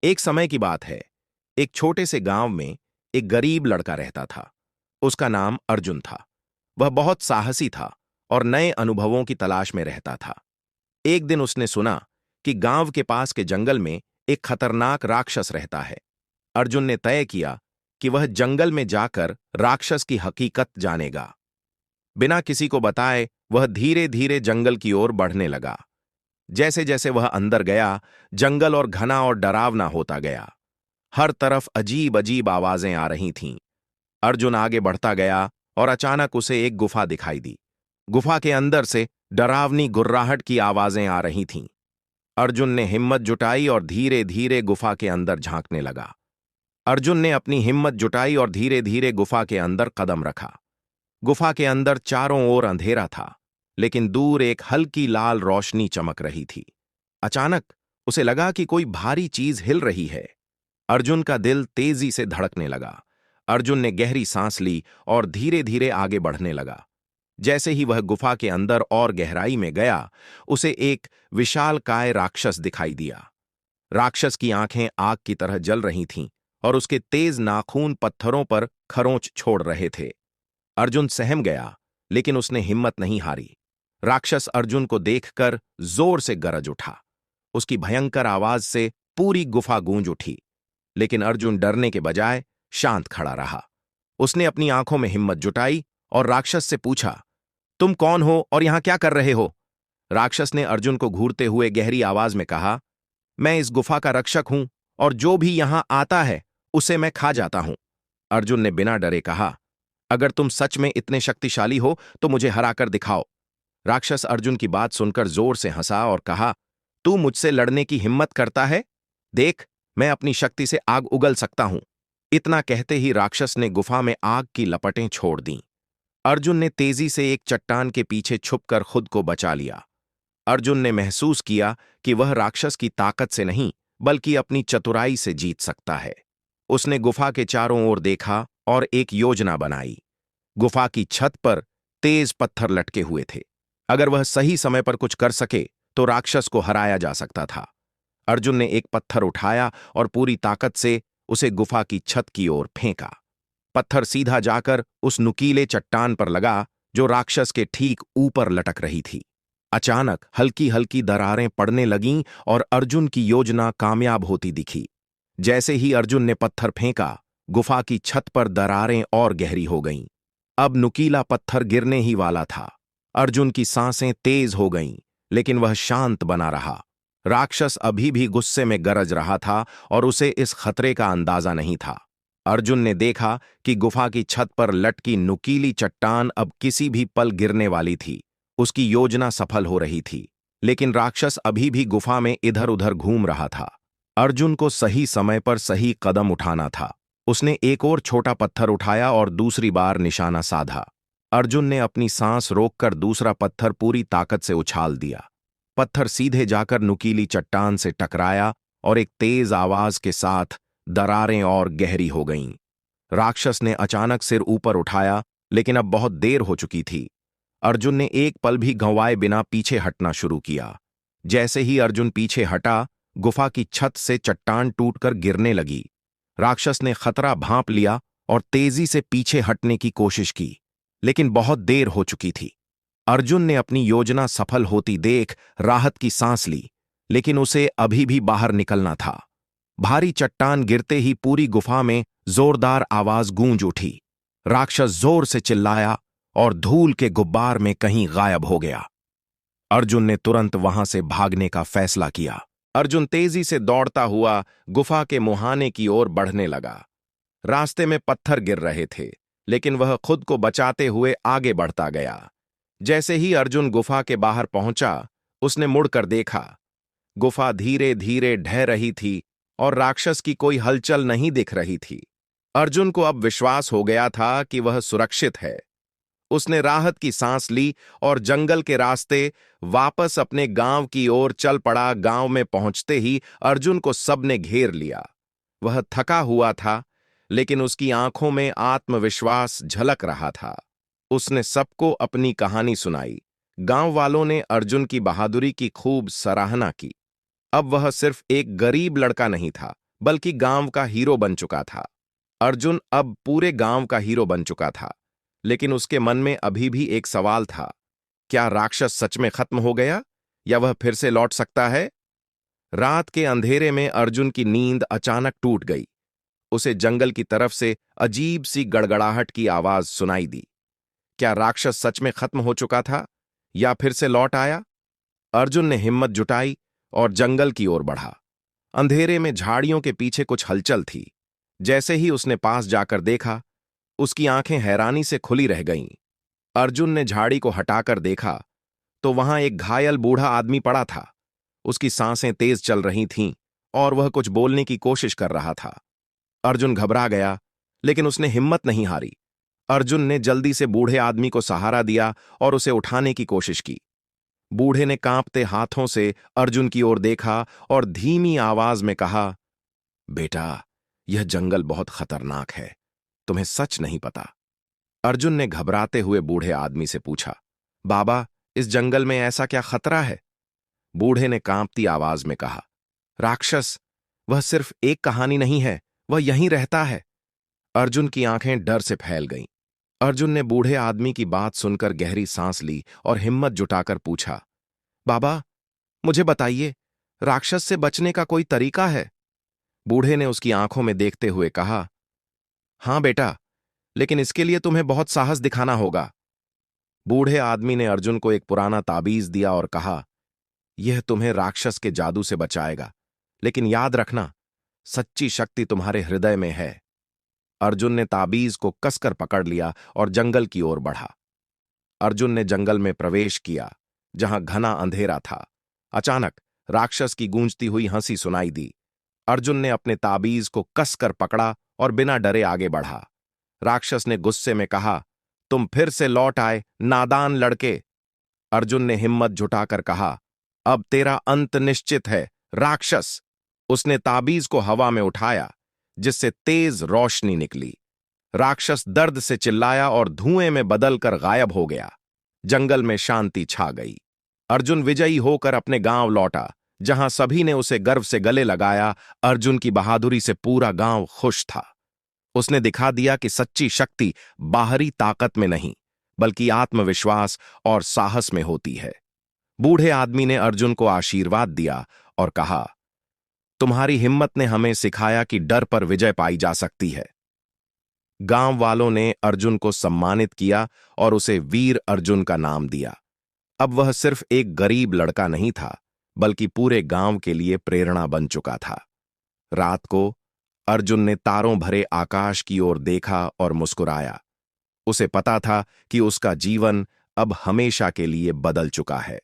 एक समय की बात है। एक छोटे से गांव में एक गरीब लड़का रहता था। उसका नाम अर्जुन था। वह बहुत साहसी था और नए अनुभवों की तलाश में रहता था। एक दिन उसने सुना कि गांव के पास के जंगल में एक खतरनाक राक्षस रहता है। अर्जुन ने तय किया कि वह जंगल में जाकर राक्षस की हकीकत जानेगा। बिना किसी को बताए वह धीरे धीरे जंगल की ओर बढ़ने लगा। जैसे जैसे वह अंदर गया, जंगल और घना और डरावना होता गया। हर तरफ अजीब अजीब आवाजें आ रही थीं। अर्जुन आगे बढ़ता गया और अचानक उसे एक गुफा दिखाई दी। गुफा के अंदर से डरावनी गुर्राहट की आवाजें आ रही थीं। अर्जुन ने हिम्मत जुटाई और धीरे धीरे गुफा के अंदर झांकने लगा। अर्जुन ने अपनी हिम्मत जुटाई और धीरे धीरे गुफा के अंदर कदम रखा। गुफा के अंदर चारों ओर अंधेरा था, लेकिन दूर एक हल्की लाल रोशनी चमक रही थी। अचानक उसे लगा कि कोई भारी चीज हिल रही है। अर्जुन का दिल तेजी से धड़कने लगा। अर्जुन ने गहरी सांस ली और धीरे धीरे आगे बढ़ने लगा। जैसे ही वह गुफा के अंदर और गहराई में गया, उसे एक विशालकाय राक्षस दिखाई दिया। राक्षस की आंखें आग की तरह जल रही थीं और उसके तेज नाखून पत्थरों पर खरोंच छोड़ रहे थे। अर्जुन सहम गया, लेकिन उसने हिम्मत नहीं हारी। राक्षस अर्जुन को देखकर जोर से गरज उठा। उसकी भयंकर आवाज से पूरी गुफा गूंज उठी, लेकिन अर्जुन डरने के बजाय शांत खड़ा रहा। उसने अपनी आंखों में हिम्मत जुटाई और राक्षस से पूछा, तुम कौन हो और यहां क्या कर रहे हो? राक्षस ने अर्जुन को घूरते हुए गहरी आवाज में कहा, मैं इस गुफा का रक्षक हूं और जो भी यहां आता है उसे मैं खा जाता हूं। अर्जुन ने बिना डरे कहा, अगर तुम सच में इतने शक्तिशाली हो तो मुझे हराकर दिखाओ। राक्षस अर्जुन की बात सुनकर जोर से हंसा और कहा, तू मुझसे लड़ने की हिम्मत करता है? देख, मैं अपनी शक्ति से आग उगल सकता हूं। इतना कहते ही राक्षस ने गुफा में आग की लपटें छोड़ दीं। अर्जुन ने तेजी से एक चट्टान के पीछे छुपकर खुद को बचा लिया। अर्जुन ने महसूस किया कि वह राक्षस की ताकत से नहीं, बल्कि अपनी चतुराई से जीत सकता है। उसने गुफा के चारों ओर देखा और एक योजना बनाई। गुफा की छत पर तेज पत्थर लटके हुए थे। अगर वह सही समय पर कुछ कर सके तो राक्षस को हराया जा सकता था। अर्जुन ने एक पत्थर उठाया और पूरी ताकत से उसे गुफा की छत की ओर फेंका। पत्थर सीधा जाकर उस नुकीले चट्टान पर लगा जो राक्षस के ठीक ऊपर लटक रही थी। अचानक हल्की हल्की दरारें पड़ने लगीं और अर्जुन की योजना कामयाब होती दिखी। जैसे ही अर्जुन ने पत्थर फेंका, गुफा की छत पर दरारें और गहरी हो गईं। अब नुकीला पत्थर गिरने ही वाला था। अर्जुन की सांसें तेज हो गईं, लेकिन वह शांत बना रहा। राक्षस अभी भी गुस्से में गरज रहा था और उसे इस खतरे का अंदाजा नहीं था। अर्जुन ने देखा कि गुफा की छत पर लटकी नुकीली चट्टान अब किसी भी पल गिरने वाली थी। उसकी योजना सफल हो रही थी, लेकिन राक्षस अभी भी गुफा में इधर उधर घूम रहा था। अर्जुन को सही समय पर सही कदम उठाना था। उसने एक और छोटा पत्थर उठाया और दूसरी बार निशाना साधा। अर्जुन ने अपनी सांस रोककर दूसरा पत्थर पूरी ताकत से उछाल दिया। पत्थर सीधे जाकर नुकीली चट्टान से टकराया और एक तेज आवाज के साथ दरारें और गहरी हो गईं। राक्षस ने अचानक सिर ऊपर उठाया, लेकिन अब बहुत देर हो चुकी थी। अर्जुन ने एक पल भी गंवाए बिना पीछे हटना शुरू किया। जैसे ही अर्जुन पीछे हटा, गुफा की छत से चट्टान टूटकर गिरने लगी। राक्षस ने खतरा भांप लिया और तेजी से पीछे हटने की कोशिश की, लेकिन बहुत देर हो चुकी थी। अर्जुन ने अपनी योजना सफल होती देख राहत की सांस ली, लेकिन उसे अभी भी बाहर निकलना था। भारी चट्टान गिरते ही पूरी गुफा में जोरदार आवाज गूंज उठी। राक्षस जोर से चिल्लाया और धूल के गुब्बार में कहीं गायब हो गया। अर्जुन ने तुरंत वहां से भागने का फैसला किया। अर्जुन तेजी से दौड़ता हुआ गुफा के मुहाने की ओर बढ़ने लगा। रास्ते में पत्थर गिर रहे थे, लेकिन वह खुद को बचाते हुए आगे बढ़ता गया। जैसे ही अर्जुन गुफा के बाहर पहुंचा, उसने मुड़कर देखा। गुफा धीरे धीरे ढह रही थी और राक्षस की कोई हलचल नहीं दिख रही थी। अर्जुन को अब विश्वास हो गया था कि वह सुरक्षित है। उसने राहत की सांस ली और जंगल के रास्ते वापस अपने गांव की ओर चल पड़ा। गांव में पहुंचते ही अर्जुन को सबने घेर लिया। वह थका हुआ था, लेकिन उसकी आंखों में आत्मविश्वास झलक रहा था। उसने सबको अपनी कहानी सुनाई। गांव वालों ने अर्जुन की बहादुरी की खूब सराहना की। अब वह सिर्फ एक गरीब लड़का नहीं था, बल्कि गांव का हीरो बन चुका था। अर्जुन अब पूरे गांव का हीरो बन चुका था, लेकिन उसके मन में अभी भी एक सवाल था। क्या राक्षस सच में खत्म हो गया, या वह फिर से लौट सकता है? रात के अंधेरे में अर्जुन की नींद अचानक टूट गई। उसे जंगल की तरफ से अजीब सी गड़गड़ाहट की आवाज सुनाई दी। क्या राक्षस सच में खत्म हो चुका था, या फिर से लौट आया? अर्जुन ने हिम्मत जुटाई और जंगल की ओर बढ़ा। अंधेरे में झाड़ियों के पीछे कुछ हलचल थी। जैसे ही उसने पास जाकर देखा, उसकी आंखें हैरानी से खुली रह गईं। अर्जुन ने झाड़ी को हटाकर देखा तो वहां एक घायल बूढ़ा आदमी पड़ा था। उसकी सांसें तेज चल रही थीं और वह कुछ बोलने की कोशिश कर रहा था। अर्जुन घबरा गया, लेकिन उसने हिम्मत नहीं हारी। अर्जुन ने जल्दी से बूढ़े आदमी को सहारा दिया और उसे उठाने की कोशिश की। बूढ़े ने कांपते हाथों से अर्जुन की ओर देखा और धीमी आवाज में कहा, बेटा, यह जंगल बहुत खतरनाक है, तुम्हें सच नहीं पता। अर्जुन ने घबराते हुए बूढ़े आदमी से पूछा, बाबा, इस जंगल में ऐसा क्या खतरा है? बूढ़े ने कांपती आवाज में कहा, राक्षस, वह सिर्फ एक कहानी नहीं है, वह यहीं रहता है। अर्जुन की आंखें डर से फैल गईं। अर्जुन ने बूढ़े आदमी की बात सुनकर गहरी सांस ली और हिम्मत जुटाकर पूछा, बाबा, मुझे बताइए, राक्षस से बचने का कोई तरीका है? बूढ़े ने उसकी आंखों में देखते हुए कहा, हां बेटा, लेकिन इसके लिए तुम्हें बहुत साहस दिखाना होगा। बूढ़े आदमी ने अर्जुन को एक पुराना ताबीज दिया और कहा, यह तुम्हें राक्षस के जादू से बचाएगा, लेकिन याद रखना, सच्ची शक्ति तुम्हारे हृदय में है। अर्जुन ने ताबीज को कसकर पकड़ लिया और जंगल की ओर बढ़ा। अर्जुन ने जंगल में प्रवेश किया, जहां घना अंधेरा था। अचानक राक्षस की गूंजती हुई हंसी सुनाई दी। अर्जुन ने अपने ताबीज को कसकर पकड़ा और बिना डरे आगे बढ़ा। राक्षस ने गुस्से में कहा, तुम फिर से लौट आए, नादान लड़के। अर्जुन ने हिम्मत जुटाकर कहा, अब तेरा अंत निश्चित है, राक्षस। उसने ताबीज को हवा में उठाया, जिससे तेज रोशनी निकली। राक्षस दर्द से चिल्लाया और धुएं में बदलकर गायब हो गया। जंगल में शांति छा गई। अर्जुन विजयी होकर अपने गांव लौटा, जहां सभी ने उसे गर्व से गले लगाया। अर्जुन की बहादुरी से पूरा गांव खुश था। उसने दिखा दिया कि सच्ची शक्ति बाहरी ताकत में नहीं, बल्कि आत्मविश्वास और साहस में होती है। बूढ़े आदमी ने अर्जुन को आशीर्वाद दिया और कहा, तुम्हारी हिम्मत ने हमें सिखाया कि डर पर विजय पाई जा सकती है। गांव वालों ने अर्जुन को सम्मानित किया और उसे वीर अर्जुन का नाम दिया। अब वह सिर्फ एक गरीब लड़का नहीं था, बल्कि पूरे गांव के लिए प्रेरणा बन चुका था। रात को अर्जुन ने तारों भरे आकाश की ओर देखा और मुस्कुराया। उसे पता था कि उसका जीवन अब हमेशा के लिए बदल चुका है।